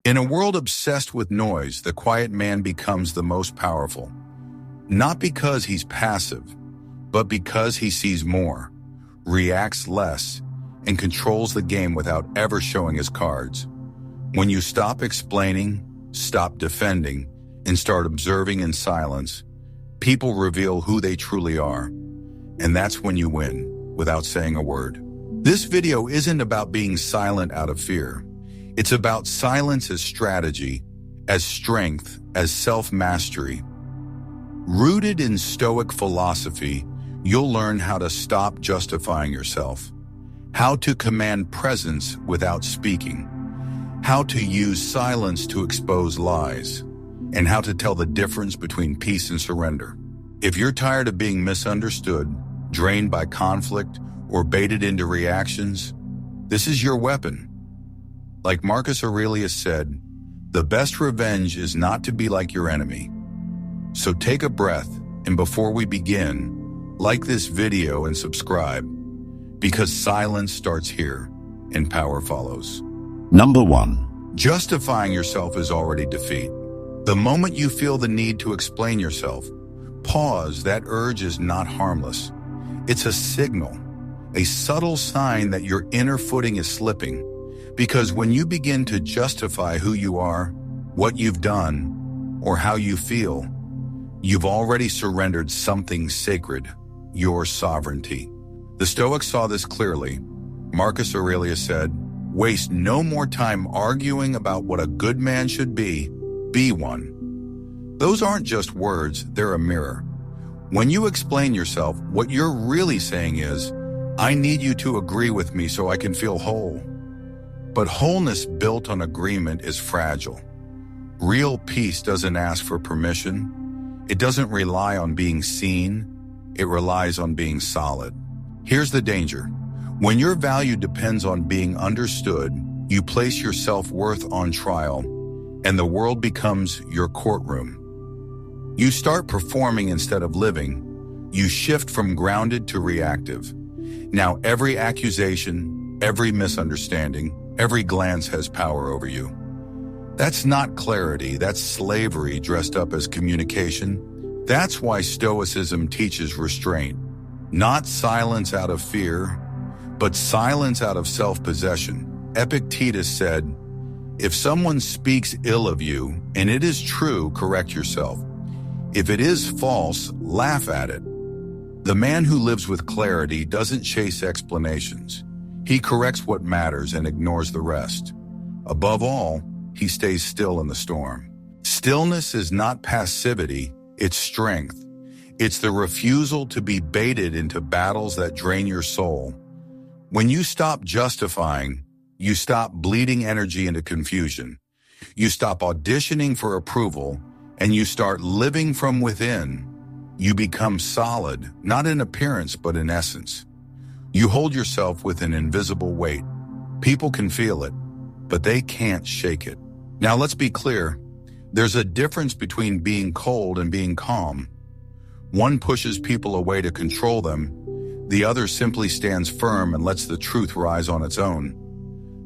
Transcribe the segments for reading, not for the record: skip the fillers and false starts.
In a world obsessed with noise, the quiet man becomes the most powerful. Not because he's passive, but because he sees more, reacts less, and controls the game without ever showing his cards. When you stop explaining, stop defending, and start observing in silence, people reveal who they truly are. And that's when you win, without saying a word. This video isn't about being silent out of fear. It's about silence as strategy, as strength, as self-mastery. Rooted in Stoic philosophy, you'll learn how to stop justifying yourself, how to command presence without speaking, how to use silence to expose lies, and how to tell the difference between peace and surrender. If you're tired of being misunderstood, drained by conflict, or baited into reactions, this is your weapon. Like Marcus Aurelius said, the best revenge is not to be like your enemy. So take a breath, and before we begin, like this video and subscribe, because silence starts here and power follows. Number 1. Justifying yourself is already defeat. The moment you feel the need to explain yourself, pause. That urge is not harmless. It's a signal, a subtle sign that your inner footing is slipping. Because when you begin to justify who you are, what you've done, or how you feel, you've already surrendered something sacred, your sovereignty. The Stoics saw this clearly. Marcus Aurelius said, "Waste no more time arguing about what a good man should be one." Those aren't just words, they're a mirror. When you explain yourself, what you're really saying is, I need you to agree with me so I can feel whole. But wholeness built on agreement is fragile. Real peace doesn't ask for permission. It doesn't rely on being seen. It relies on being solid. Here's the danger. When your value depends on being understood, you place your self-worth on trial, and the world becomes your courtroom. You start performing instead of living. You shift from grounded to reactive. Now every accusation, every misunderstanding, every glance has power over you. That's not clarity, that's slavery dressed up as communication. That's why Stoicism teaches restraint. Not silence out of fear, but silence out of self-possession. Epictetus said, "If someone speaks ill of you, and it is true, correct yourself. If it is false, laugh at it." The man who lives with clarity doesn't chase explanations. He corrects what matters and ignores the rest. Above all, he stays still in the storm. Stillness is not passivity, it's strength. It's the refusal to be baited into battles that drain your soul. When you stop justifying, you stop bleeding energy into confusion. You stop auditioning for approval, and you start living from within. You become solid, not in appearance, but in essence. You hold yourself with an invisible weight. People can feel it, but they can't shake it. Now let's be clear. There's a difference between being cold and being calm. One pushes people away to control them. The other simply stands firm and lets the truth rise on its own.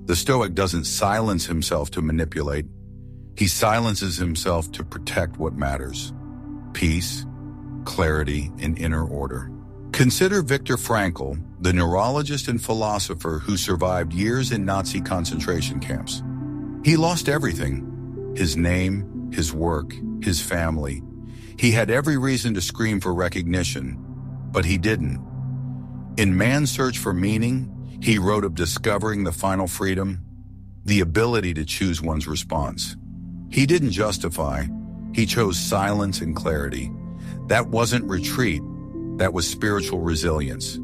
The Stoic doesn't silence himself to manipulate. He silences himself to protect what matters: peace, clarity, and inner order. Consider Viktor Frankl, the neurologist and philosopher who survived years in Nazi concentration camps. He lost everything: his name, his work, his family. He had every reason to scream for recognition, but he didn't. In Man's Search for Meaning, he wrote of discovering the final freedom, the ability to choose one's response. He didn't justify, he chose silence and clarity. That wasn't retreat, that was spiritual resilience,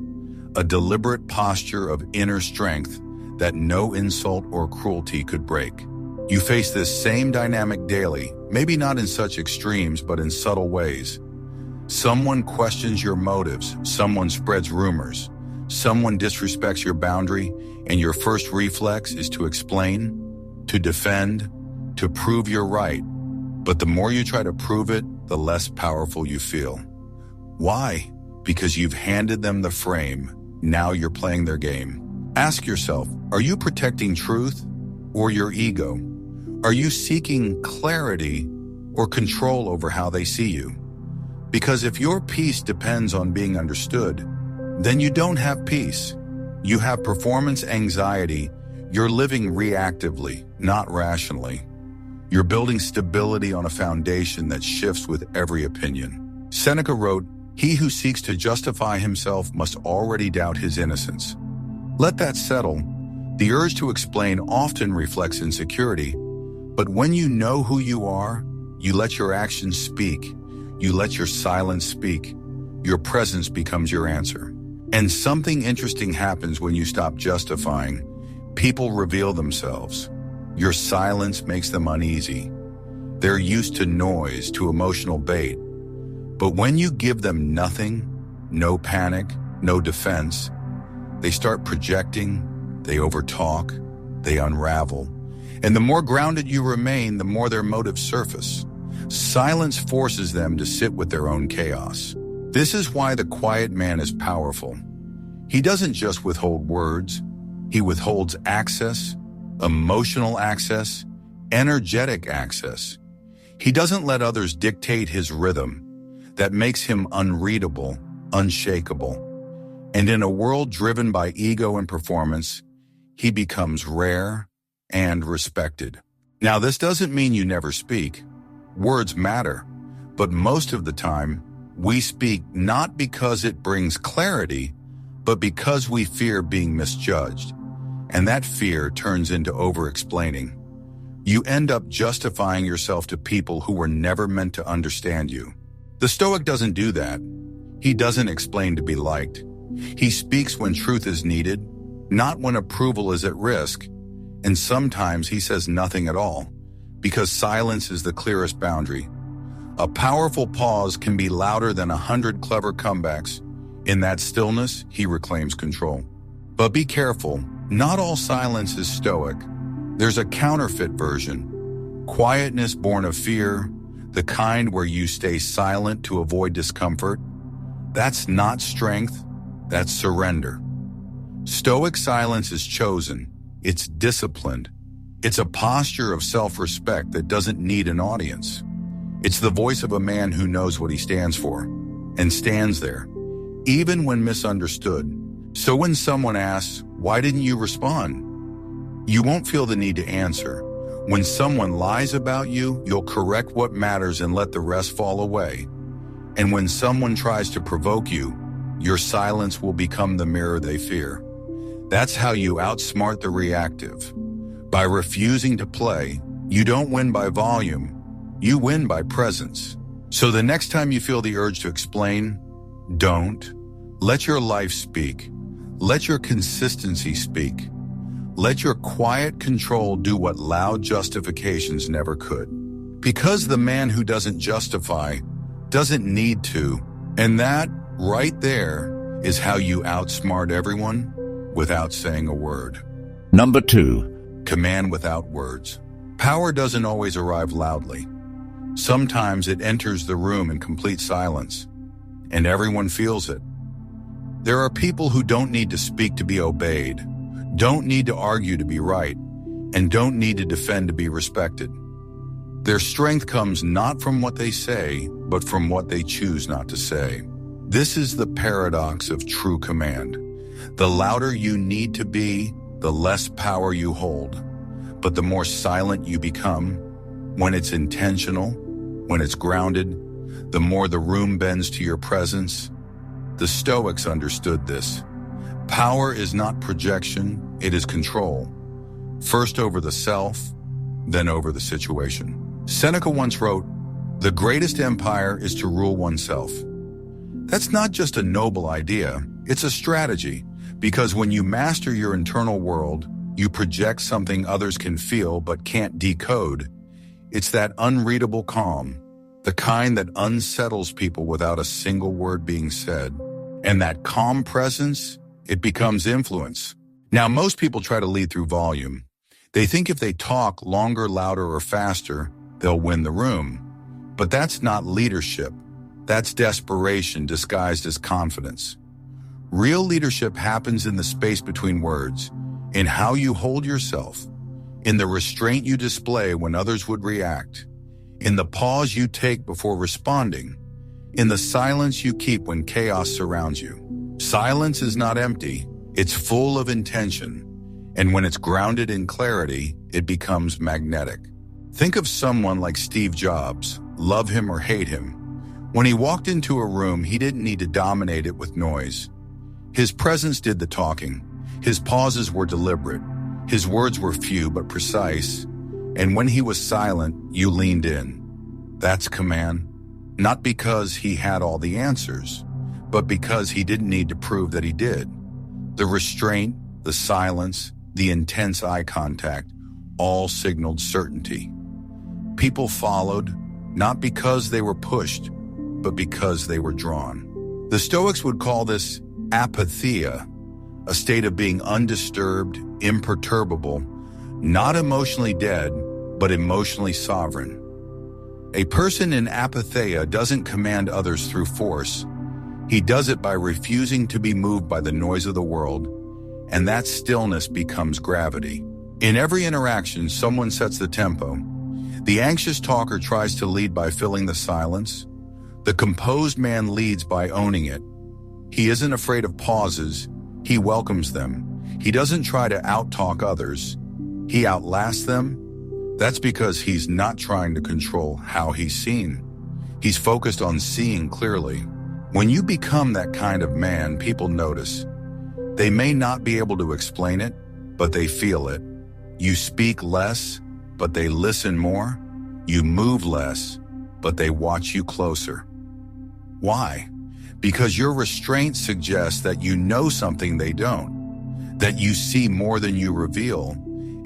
a deliberate posture of inner strength that no insult or cruelty could break. You face this same dynamic daily, maybe not in such extremes, but in subtle ways. Someone questions your motives, someone spreads rumors, someone disrespects your boundary, and your first reflex is to explain, to defend, to prove you're right. But the more you try to prove it, the less powerful you feel. Why? Because you've handed them the frame. Now you're playing their game. Ask yourself, are you protecting truth or your ego? Are you seeking clarity or control over how they see you? Because if your peace depends on being understood, then you don't have peace. You have performance anxiety. You're living reactively, not rationally. You're building stability on a foundation that shifts with every opinion. Seneca wrote, "He who seeks to justify himself must already doubt his innocence." Let that settle. The urge to explain often reflects insecurity, but when you know who you are, you let your actions speak. You let your silence speak. Your presence becomes your answer. And something interesting happens when you stop justifying. People reveal themselves. Your silence makes them uneasy. They're used to noise, to emotional bait. But when you give them nothing, no panic, no defense, they start projecting, they overtalk, they unravel. And the more grounded you remain, the more their motives surface. Silence forces them to sit with their own chaos. This is why the quiet man is powerful. He doesn't just withhold words, he withholds access, emotional access, energetic access. He doesn't let others dictate his rhythm. That makes him unreadable, unshakable. And in a world driven by ego and performance, he becomes rare and respected. Now, this doesn't mean you never speak. Words matter, but most of the time, we speak not because it brings clarity, but because we fear being misjudged. And that fear turns into over-explaining. You end up justifying yourself to people who were never meant to understand you. The Stoic doesn't do that. He doesn't explain to be liked. He speaks when truth is needed, not when approval is at risk. And sometimes he says nothing at all, because silence is the clearest boundary. A powerful pause can be louder than 100 clever comebacks. In that stillness, he reclaims control. But be careful, not all silence is stoic. There's a counterfeit version. Quietness born of fear, the kind where you stay silent to avoid discomfort. That's not strength, that's surrender. Stoic silence is chosen, it's disciplined. It's a posture of self-respect that doesn't need an audience. It's the voice of a man who knows what he stands for, and stands there, even when misunderstood. So when someone asks, "Why didn't you respond?" you won't feel the need to answer. When someone lies about you, you'll correct what matters and let the rest fall away. And when someone tries to provoke you, your silence will become the mirror they fear. That's how you outsmart the reactive. By refusing to play, you don't win by volume, you win by presence. So the next time you feel the urge to explain, don't. Let your life speak. Let your consistency speak. Let your quiet control do what loud justifications never could. Because the man who doesn't justify doesn't need to. And that, right there, is how you outsmart everyone without saying a word. Number 2. Command without words. Power doesn't always arrive loudly. Sometimes it enters the room in complete silence, and everyone feels it. There are people who don't need to speak to be obeyed, don't need to argue to be right, and don't need to defend to be respected. Their strength comes not from what they say, but from what they choose not to say. This is the paradox of true command. The louder you need to be, the less power you hold. But the more silent you become, when it's intentional, when it's grounded, the more the room bends to your presence. The Stoics understood this. Power is not projection, it is control. First over the self, then over the situation. Seneca once wrote, "The greatest empire is to rule oneself." That's not just a noble idea, it's a strategy. Because when you master your internal world, you project something others can feel but can't decode. It's that unreadable calm, the kind that unsettles people without a single word being said. And that calm presence, it becomes influence. Now, most people try to lead through volume. They think if they talk longer, louder, or faster, they'll win the room. But that's not leadership. That's desperation disguised as confidence. Real leadership happens in the space between words, in how you hold yourself, in the restraint you display when others would react, in the pause you take before responding, in the silence you keep when chaos surrounds you. Silence is not empty, it's full of intention, and when it's grounded in clarity, it becomes magnetic. Think of someone like Steve Jobs, love him or hate him. When he walked into a room, he didn't need to dominate it with noise. His presence did the talking. His pauses were deliberate. His words were few but precise. And when he was silent, you leaned in. That's command. Not because he had all the answers, but because he didn't need to prove that he did. The restraint, the silence, the intense eye contact, all signaled certainty. People followed, not because they were pushed, but because they were drawn. The Stoics would call this apatheia, a state of being undisturbed, imperturbable, not emotionally dead, but emotionally sovereign. A person in apatheia doesn't command others through force. He does it by refusing to be moved by the noise of the world, and that stillness becomes gravity. In every interaction, someone sets the tempo. The anxious talker tries to lead by filling the silence. The composed man leads by owning it. He isn't afraid of pauses. He welcomes them. He doesn't try to out-talk others. He outlasts them. That's because he's not trying to control how he's seen. He's focused on seeing clearly. When you become that kind of man, people notice. They may not be able to explain it, but they feel it. You speak less, but they listen more. You move less, but they watch you closer. Why? Because your restraint suggests that you know something they don't, that you see more than you reveal.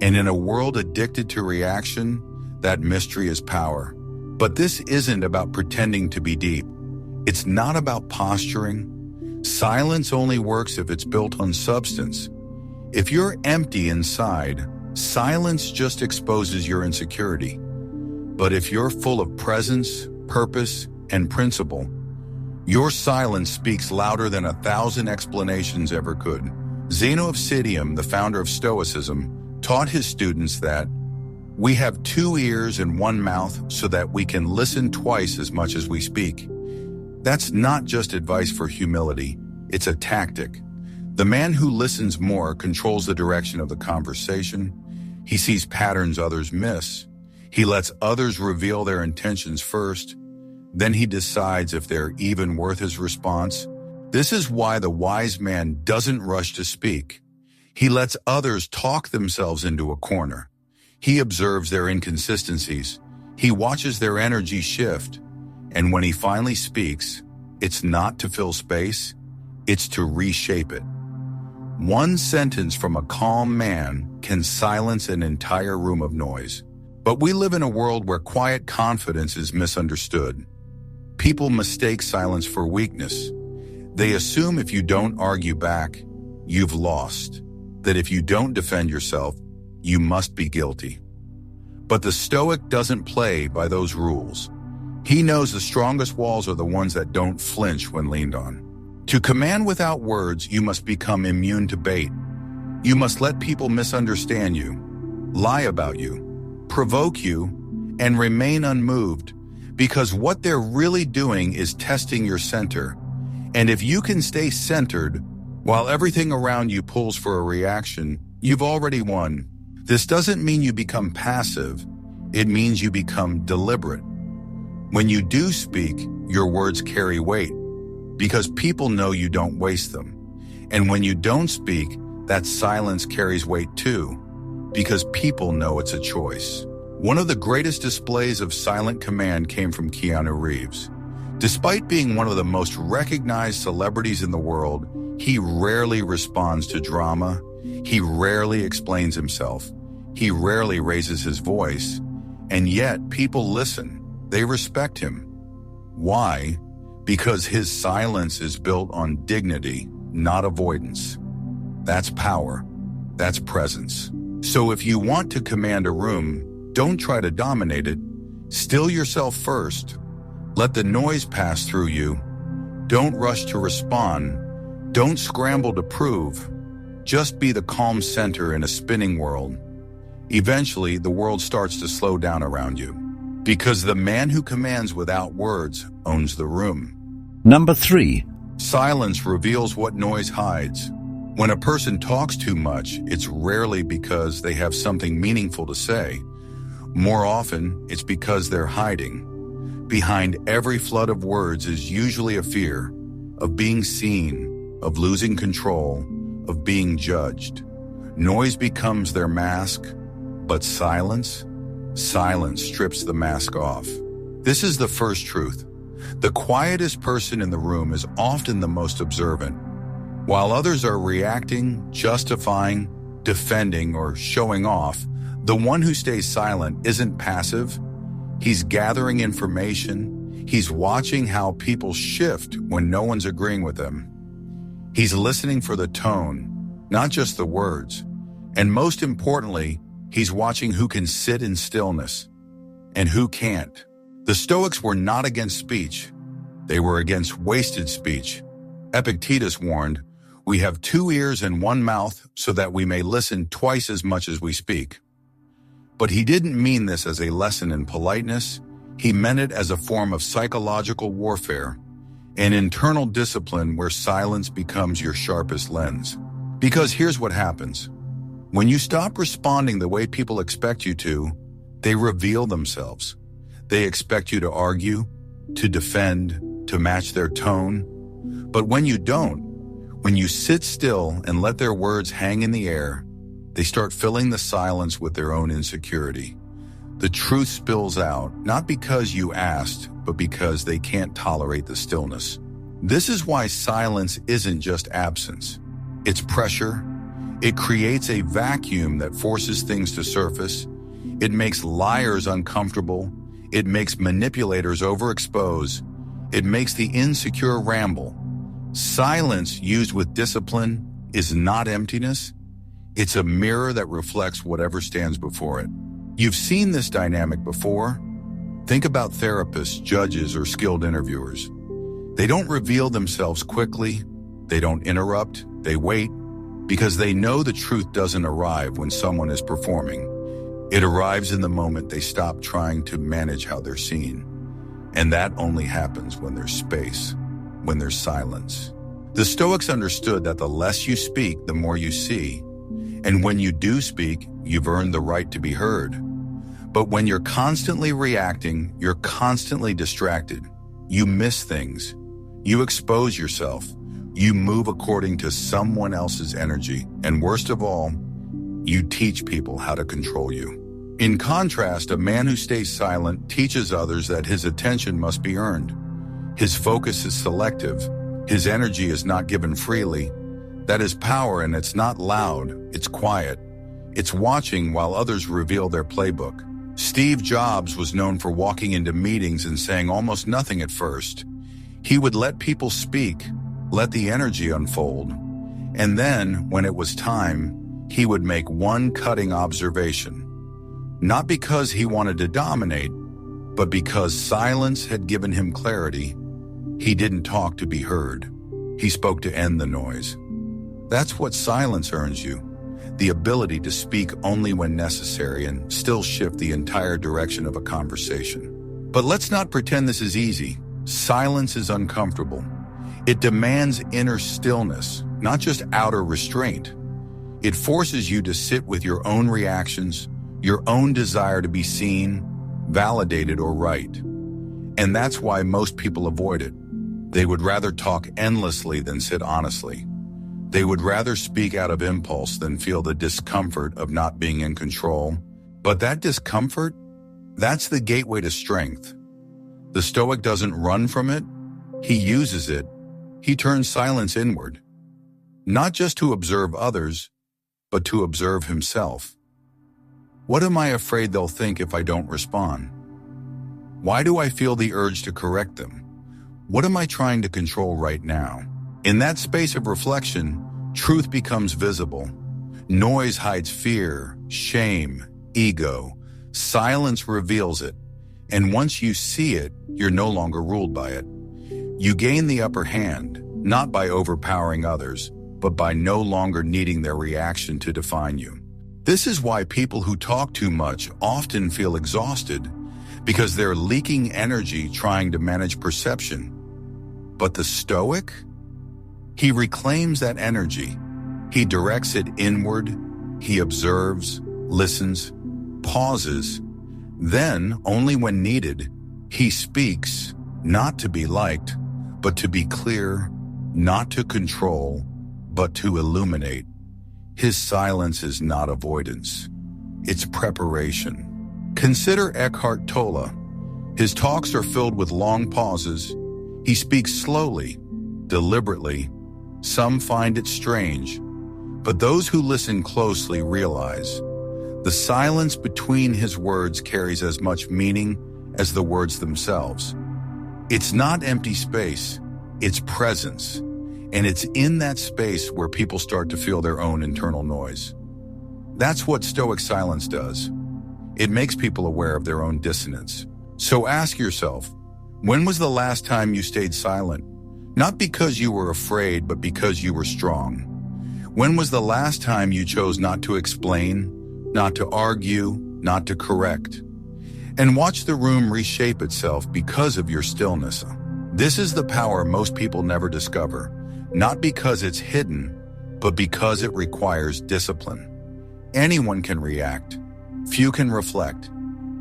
And in a world addicted to reaction, that mystery is power. But this isn't about pretending to be deep. It's not about posturing. Silence only works if it's built on substance. If you're empty inside, silence just exposes your insecurity. But if you're full of presence, purpose, and principle, your silence speaks louder than 1,000 explanations ever could. Zeno of Citium, the founder of Stoicism, taught his students that we have 2 ears and 1 mouth so that we can listen twice as much as we speak. That's not just advice for humility, it's a tactic. The man who listens more controls the direction of the conversation. He sees patterns others miss. He lets others reveal their intentions first. Then he decides if they're even worth his response. This is why the wise man doesn't rush to speak. He lets others talk themselves into a corner. He observes their inconsistencies. He watches their energy shift. And when he finally speaks, it's not to fill space, it's to reshape it. One sentence from a calm man can silence an entire room of noise. But we live in a world where quiet confidence is misunderstood. People mistake silence for weakness. They assume if you don't argue back, you've lost. That if you don't defend yourself, you must be guilty. But the Stoic doesn't play by those rules. He knows the strongest walls are the ones that don't flinch when leaned on. To command without words, you must become immune to bait. You must let people misunderstand you, lie about you, provoke you, and remain unmoved, because what they're really doing is testing your center. And if you can stay centered, while everything around you pulls for a reaction, you've already won. This doesn't mean you become passive. It means you become deliberate. When you do speak, your words carry weight because people know you don't waste them. And when you don't speak, that silence carries weight too because people know it's a choice. One of the greatest displays of silent command came from Keanu Reeves. Despite being one of the most recognized celebrities in the world, he rarely responds to drama. He rarely explains himself. He rarely raises his voice. And yet, people listen. They respect him. Why? Because his silence is built on dignity, not avoidance. That's power. That's presence. So if you want to command a room, don't try to dominate it. Still yourself first. Let the noise pass through you. Don't rush to respond. Don't scramble to prove. Just be the calm center in a spinning world. Eventually, the world starts to slow down around you, because the man who commands without words owns the room. Number 3. Silence reveals what noise hides. When a person talks too much, it's rarely because they have something meaningful to say. More often, it's because they're hiding. Behind every flood of words is usually a fear of being seen, of losing control, of being judged. Noise becomes their mask, but silence strips the mask off. This is the first truth. The quietest person in the room is often the most observant. While others are reacting, justifying, defending, or showing off, the one who stays silent isn't passive. He's gathering information. He's watching how people shift when no one's agreeing with them. He's listening for the tone, not just the words. And most importantly, he's watching who can sit in stillness and who can't. The Stoics were not against speech. They were against wasted speech. Epictetus warned, "We have 2 ears and 1 mouth so that we may listen twice as much as we speak." But he didn't mean this as a lesson in politeness. He meant it as a form of psychological warfare, an internal discipline where silence becomes your sharpest lens. Because here's what happens. When you stop responding the way people expect you to, they reveal themselves. They expect you to argue, to defend, to match their tone. But when you don't, when you sit still and let their words hang in the air, they start filling the silence with their own insecurity. The truth spills out, not because you asked, but because they can't tolerate the stillness. This is why silence isn't just absence. It's pressure. It creates a vacuum that forces things to surface. It makes liars uncomfortable. It makes manipulators overexpose. It makes the insecure ramble. Silence used with discipline is not emptiness. It's a mirror that reflects whatever stands before it. You've seen this dynamic before. Think about therapists, judges, or skilled interviewers. They don't reveal themselves quickly. They don't interrupt. They wait because they know the truth doesn't arrive when someone is performing. It arrives in the moment they stop trying to manage how they're seen. And that only happens when there's space, when there's silence. The Stoics understood that the less you speak, the more you see. And when you do speak, you've earned the right to be heard. But when you're constantly reacting, you're constantly distracted. You miss things. You expose yourself. You move according to someone else's energy. And worst of all, you teach people how to control you. In contrast, a man who stays silent teaches others that his attention must be earned. His focus is selective. His energy is not given freely. That is power, and it's not loud, it's quiet. It's watching while others reveal their playbook. Steve Jobs was known for walking into meetings and saying almost nothing at first. He would let people speak, let the energy unfold. And then, when it was time, he would make one cutting observation. Not because he wanted to dominate, but because silence had given him clarity. He didn't talk to be heard. He spoke to end the noise. That's what silence earns you, the ability to speak only when necessary and still shift the entire direction of a conversation. But let's not pretend this is easy. Silence is uncomfortable. It demands inner stillness, not just outer restraint. It forces you to sit with your own reactions, your own desire to be seen, validated, or right. And that's why most people avoid it. They would rather talk endlessly than sit honestly. They would rather speak out of impulse than feel the discomfort of not being in control. But that discomfort, that's the gateway to strength. The Stoic doesn't run from it. He uses it. He turns silence inward. Not just to observe others, but to observe himself. What am I afraid they'll think if I don't respond? Why do I feel the urge to correct them? What am I trying to control right now? In that space of reflection, truth becomes visible. Noise hides fear, shame, ego. Silence reveals it. And once you see it, you're no longer ruled by it. You gain the upper hand, not by overpowering others, but by no longer needing their reaction to define you. This is why people who talk too much often feel exhausted, because they're leaking energy trying to manage perception. But the Stoic? He reclaims that energy. He directs it inward. He observes, listens, pauses. Then, only when needed, he speaks, not to be liked, but to be clear, not to control, but to illuminate. His silence is not avoidance. It's preparation. Consider Eckhart Tolle. His talks are filled with long pauses. He speaks slowly, deliberately. Some find it strange, but those who listen closely realize the silence between his words carries as much meaning as the words themselves. It's not empty space, it's presence, and it's in that space where people start to feel their own internal noise. That's what Stoic silence does. It makes people aware of their own dissonance. So ask yourself, when was the last time you stayed silent? Not because you were afraid, but because you were strong. When was the last time you chose not to explain, not to argue, not to correct? And watch the room reshape itself because of your stillness. This is the power most people never discover, not because it's hidden, but because it requires discipline. Anyone can react. Few can reflect.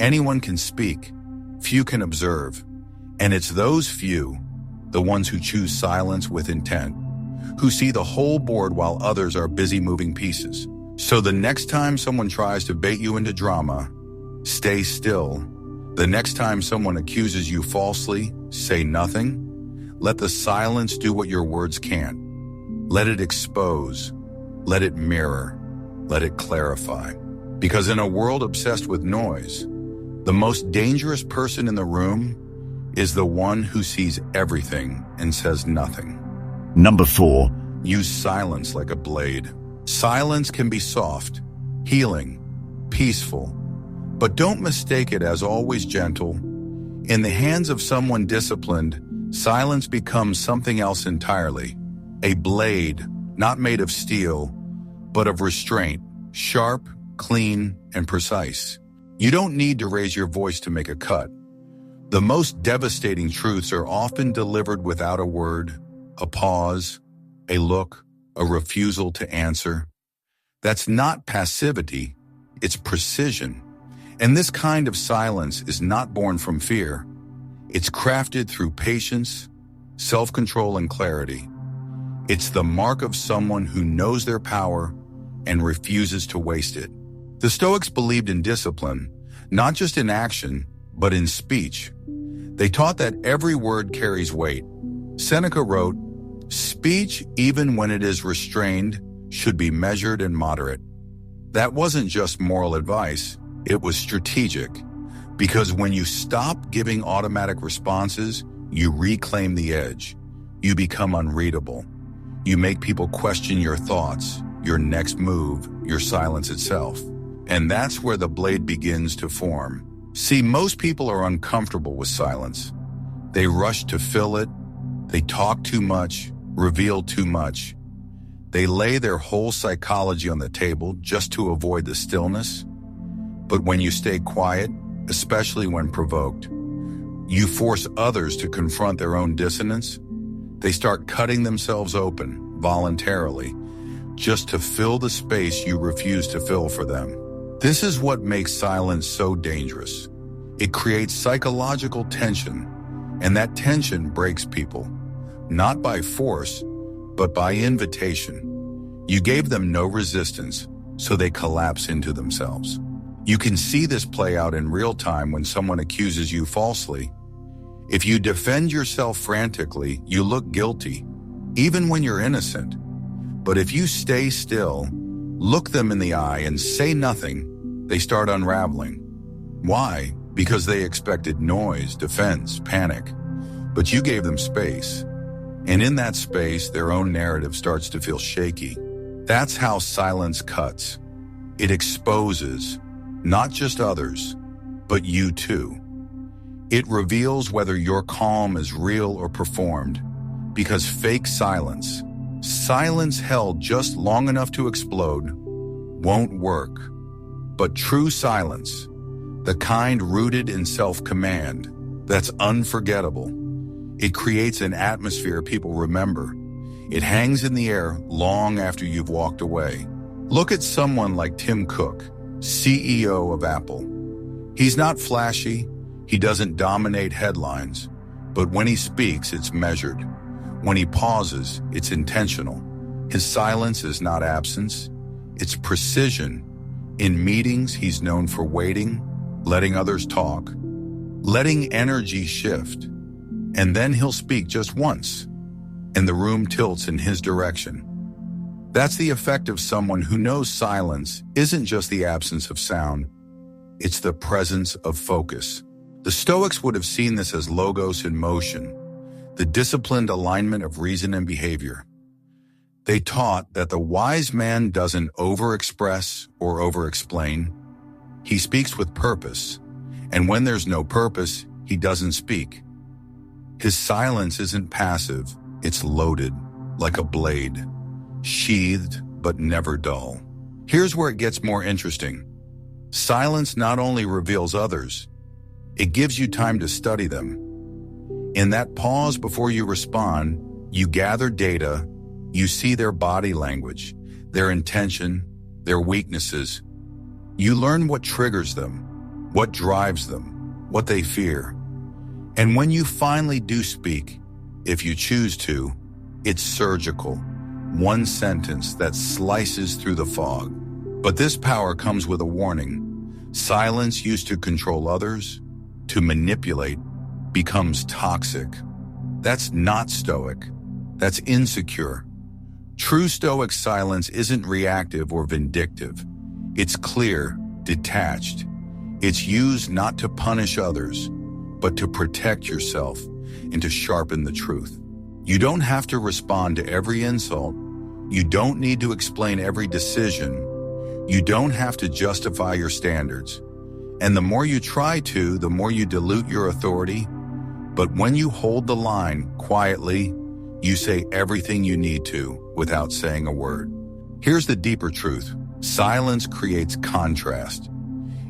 Anyone can speak. Few can observe. And it's those few, the ones who choose silence with intent, who see the whole board while others are busy moving pieces. So the next time someone tries to bait you into drama, stay still. The next time someone accuses you falsely, say nothing. Let the silence do what your words can't. Let it expose. Let it mirror. Let it clarify. Because in a world obsessed with noise, the most dangerous person in the room is the one who sees everything and says nothing. Number 4. Use silence like a blade. Silence can be soft, healing, peaceful, but don't mistake it as always gentle. In the hands of someone disciplined, silence becomes something else entirely. A blade, not made of steel, but of restraint, sharp, clean, and precise. You don't need to raise your voice to make a cut. The most devastating truths are often delivered without a word, a pause, a look, a refusal to answer. That's not passivity, it's precision. And this kind of silence is not born from fear. It's crafted through patience, self-control, and clarity. It's the mark of someone who knows their power and refuses to waste it. The Stoics believed in discipline, not just in action, but in speech. They taught that every word carries weight. Seneca wrote, "Speech, even when it is restrained, should be measured and moderate." That wasn't just moral advice, it was strategic. Because when you stop giving automatic responses, you reclaim the edge. You become unreadable. You make people question your thoughts, your next move, your silence itself. And that's where the blade begins to form. See, most people are uncomfortable with silence. They rush to fill it. They talk too much, reveal too much. They lay their whole psychology on the table just to avoid the stillness. But when you stay quiet, especially when provoked, you force others to confront their own dissonance. They start cutting themselves open, voluntarily, just to fill the space you refuse to fill for them. This is what makes silence so dangerous. It creates psychological tension, and that tension breaks people, not by force, but by invitation. You gave them no resistance, so they collapse into themselves. You can see this play out in real time when someone accuses you falsely. If you defend yourself frantically, you look guilty, even when you're innocent. But if you stay still, look them in the eye and say nothing, they start unraveling. Why? Because they expected noise, defense, panic. But you gave them space. And in that space, their own narrative starts to feel shaky. That's how silence cuts. It exposes, not just others, but you too. It reveals whether your calm is real or performed, because fake silence held just long enough to explode, won't work. but true silence, the kind rooted in self-command, that's unforgettable. It creates an atmosphere people remember. It hangs in the air long after you've walked away. Look at someone like Tim Cook, CEO of Apple. He's not flashy, he doesn't dominate headlines, but when he speaks, it's measured. When he pauses, it's intentional. His silence is not absence, it's precision. In meetings, he's known for waiting, letting others talk, letting energy shift. And then he'll speak just once, and the room tilts in his direction. That's the effect of someone who knows silence isn't just the absence of sound, it's the presence of focus. The Stoics would have seen this as logos in motion, the disciplined alignment of reason and behavior. They taught that the wise man doesn't overexpress or overexplain. He speaks with purpose, and when there's no purpose, he doesn't speak. His silence isn't passive, it's loaded, like a blade, sheathed but never dull. Here's where it gets more interesting. Silence not only reveals others, it gives you time to study them. In that pause before you respond, you gather data, you see their body language, their intention, their weaknesses. You learn what triggers them, what drives them, what they fear. And when you finally do speak, if you choose to, it's surgical. One sentence that slices through the fog. But this power comes with a warning. Silence used to control others, to manipulate, becomes toxic. That's not Stoic. That's insecure. True Stoic silence isn't reactive or vindictive. It's clear, detached. It's used not to punish others, but to protect yourself and to sharpen the truth. You don't have to respond to every insult. You don't need to explain every decision. You don't have to justify your standards. And the more you try to, the more you dilute your authority. But when you hold the line quietly, you say everything you need to without saying a word. Here's the deeper truth. Silence creates contrast.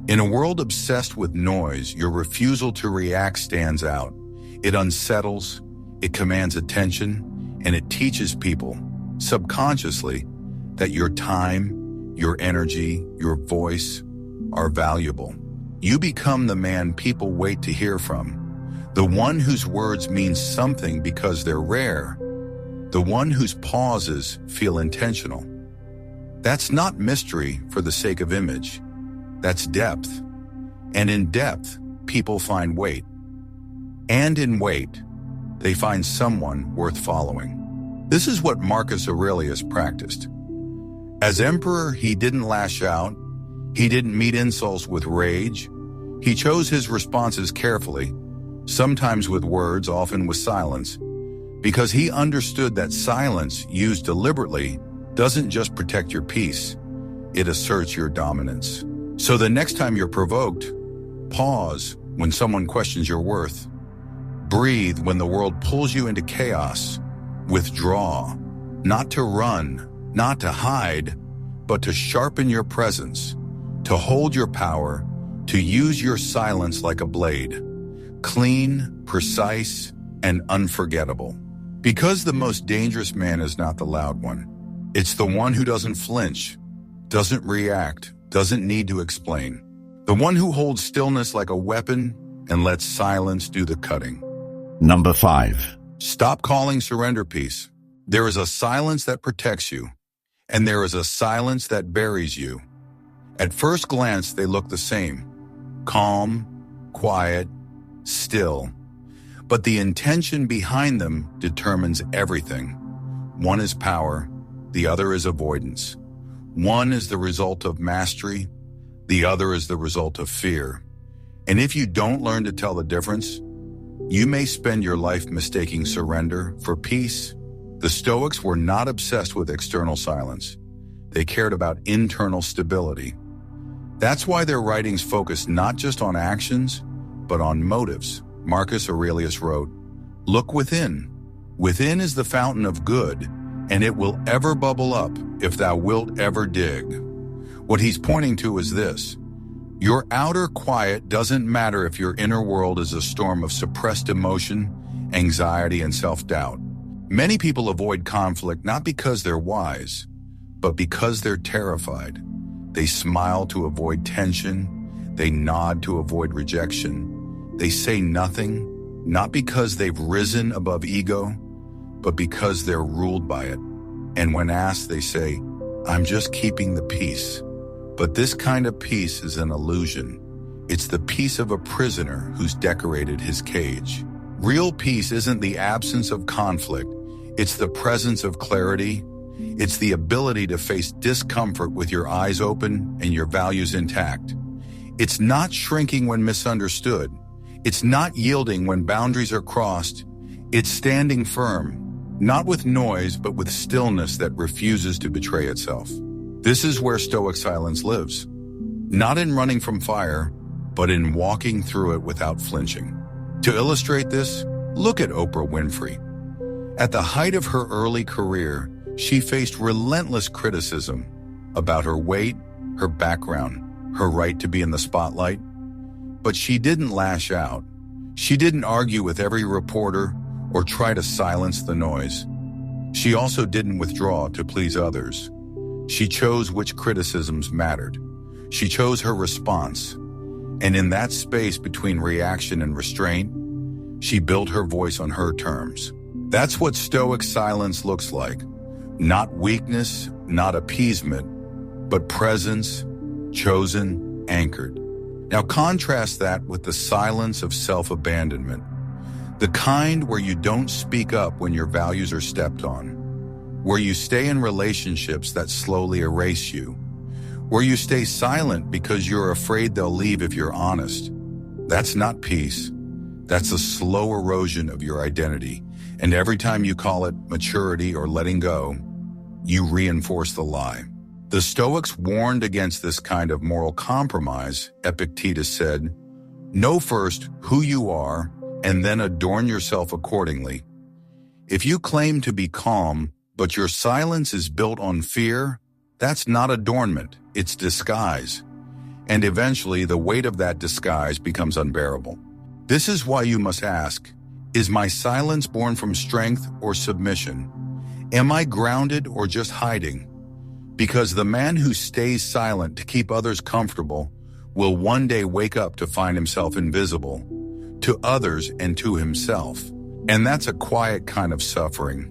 In a world obsessed with noise, your refusal to react stands out. It unsettles, it commands attention, and it teaches people, subconsciously, that your time, your energy, your voice are valuable. You become the man people wait to hear from, the one whose words mean something because they're rare, the one whose pauses feel intentional. That's not mystery for the sake of image. That's depth. And in depth, people find weight. And in weight, they find someone worth following. This is what Marcus Aurelius practiced. As emperor, he didn't lash out. He didn't meet insults with rage. He chose his responses carefully, sometimes with words, often with silence, because he understood that silence used deliberately doesn't just protect your peace, it asserts your dominance. So the next time you're provoked, pause when someone questions your worth. Breathe when the world pulls you into chaos. Withdraw, not to run, not to hide, but to sharpen your presence, to hold your power, to use your silence like a blade, clean, precise, and unforgettable. Because the most dangerous man is not the loud one. It's the one who doesn't flinch, doesn't react, doesn't need to explain. The one who holds stillness like a weapon and lets silence do the cutting. Number 5. Stop calling surrender peace. There is a silence that protects you, and there is a silence that buries you. At first glance, they look the same. Calm, quiet, still. But the intention behind them determines everything. One is power, the other is avoidance. One is the result of mastery, the other is the result of fear. And if you don't learn to tell the difference, you may spend your life mistaking surrender for peace. The Stoics were not obsessed with external silence. They cared about internal stability. That's why their writings focused not just on actions, but on motives. Marcus Aurelius wrote, "Look within. Within is the fountain of good, and it will ever bubble up if thou wilt ever dig. What he's pointing to is this: your outer quiet doesn't matter if your inner world is a storm of suppressed emotion, anxiety, and self-doubt. Many people avoid conflict not because they're wise, but because they're terrified. They smile to avoid tension. They nod to avoid rejection. They say nothing, not because they've risen above ego, but because they're ruled by it. And when asked, they say, "I'm just keeping the peace." But this kind of peace is an illusion. It's the peace of a prisoner who's decorated his cage. Real peace isn't the absence of conflict. It's the presence of clarity. It's the ability to face discomfort with your eyes open and your values intact. It's not shrinking when misunderstood. It's not yielding when boundaries are crossed. It's standing firm, not with noise, but with stillness that refuses to betray itself. This is where Stoic silence lives. Not in running from fire, but in walking through it without flinching. To illustrate this, look at Oprah Winfrey. At the height of her early career, she faced relentless criticism about her weight, her background, her right to be in the spotlight. But she didn't lash out. She didn't argue with every reporter or try to silence the noise. She also didn't withdraw to please others. She chose which criticisms mattered. She chose her response. And in that space between reaction and restraint, she built her voice on her terms. That's what Stoic silence looks like. Not weakness, not appeasement, but presence, chosen, anchored. Now contrast that with the silence of self-abandonment. The kind where you don't speak up when your values are stepped on. Where you stay in relationships that slowly erase you. Where you stay silent because you're afraid they'll leave if you're honest. That's not peace. That's a slow erosion of your identity. And every time you call it maturity or letting go, you reinforce the lie. The Stoics warned against this kind of moral compromise. Epictetus said, "Know first who you are and then adorn yourself accordingly." If you claim to be calm, but your silence is built on fear, that's not adornment, it's disguise. And eventually the weight of that disguise becomes unbearable. This is why you must ask, is my silence born from strength or submission? Am I grounded or just hiding? Because the man who stays silent to keep others comfortable will one day wake up to find himself invisible, to others and to himself. And that's a quiet kind of suffering.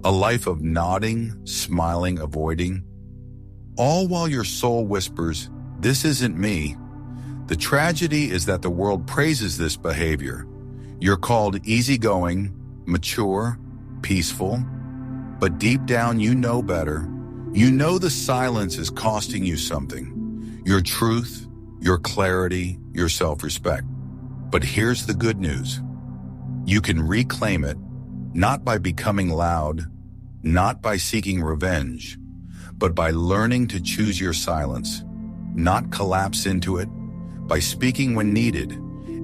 A life of nodding, smiling, avoiding. All while your soul whispers, "This isn't me." The tragedy is that the world praises this behavior. You're called easygoing, mature, peaceful, but deep down you know better. You know the silence is costing you something. Your truth, your clarity, your self-respect. But here's the good news. You can reclaim it, not by becoming loud, not by seeking revenge, but by learning to choose your silence, not collapse into it, by speaking when needed,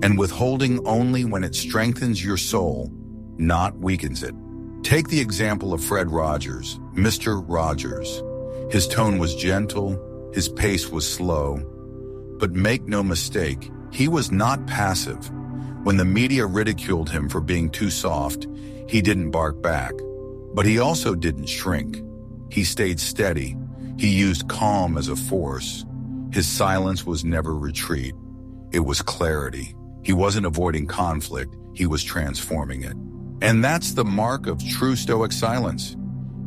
and withholding only when it strengthens your soul, not weakens it. Take the example of Fred Rogers, Mr. Rogers. His tone was gentle, his pace was slow, but make no mistake, he was not passive. When the media ridiculed him for being too soft, he didn't bark back. But he also didn't shrink. He stayed steady. He used calm as a force. His silence was never retreat. It was clarity. He wasn't avoiding conflict. He was transforming it. And that's the mark of true Stoic silence.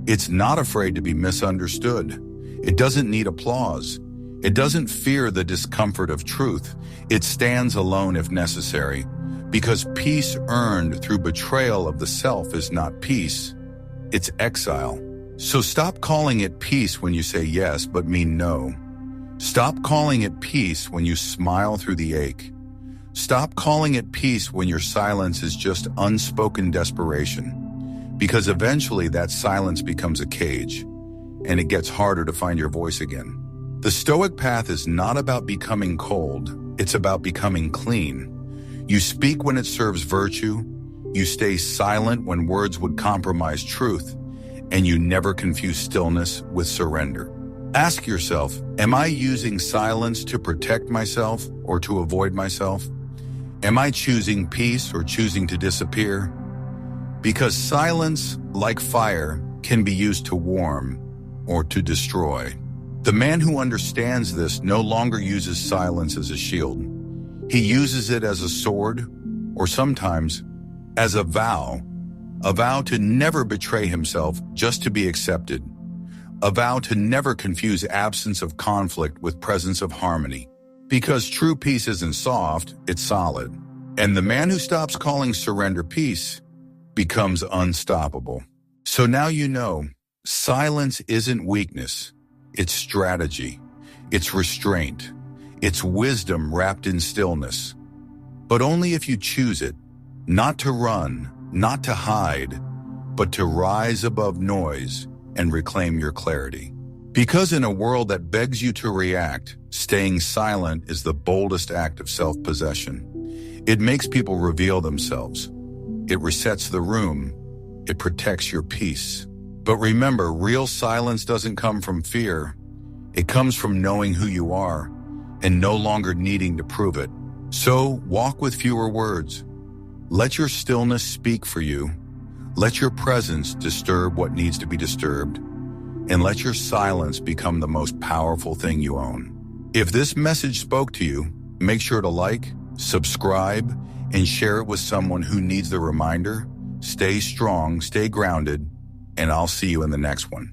It's not afraid to be misunderstood. It doesn't need applause. It doesn't fear the discomfort of truth. It stands alone if necessary. Because peace earned through betrayal of the self is not peace. It's exile. So stop calling it peace when you say yes but mean no. Stop calling it peace when you smile through the ache. Stop calling it peace when your silence is just unspoken desperation. Because eventually that silence becomes a cage, and it gets harder to find your voice again. The Stoic path is not about becoming cold, it's about becoming clean. You speak when it serves virtue, you stay silent when words would compromise truth, and you never confuse stillness with surrender. Ask yourself, am I using silence to protect myself or to avoid myself? Am I choosing peace or choosing to disappear? Because silence, like fire, can be used to warm or to destroy. The man who understands this no longer uses silence as a shield. He uses it as a sword, or sometimes as a vow to never betray himself just to be accepted, a vow to never confuse absence of conflict with presence of harmony. Because true peace isn't soft, it's solid. And the man who stops calling surrender peace becomes unstoppable. So now you know, silence isn't weakness, it's strategy, it's restraint, it's wisdom wrapped in stillness. But only if you choose it, not to run, not to hide, but to rise above noise and reclaim your clarity. Because in a world that begs you to react, staying silent is the boldest act of self-possession. It makes people reveal themselves. It resets the room. It protects your peace. But remember, real silence doesn't come from fear. It comes from knowing who you are and no longer needing to prove it. So walk with fewer words. Let your stillness speak for you. Let your presence disturb what needs to be disturbed. And let your silence become the most powerful thing you own. If this message spoke to you, make sure to like, subscribe, and share it with someone who needs the reminder. Stay strong, stay grounded, and I'll see you in the next one.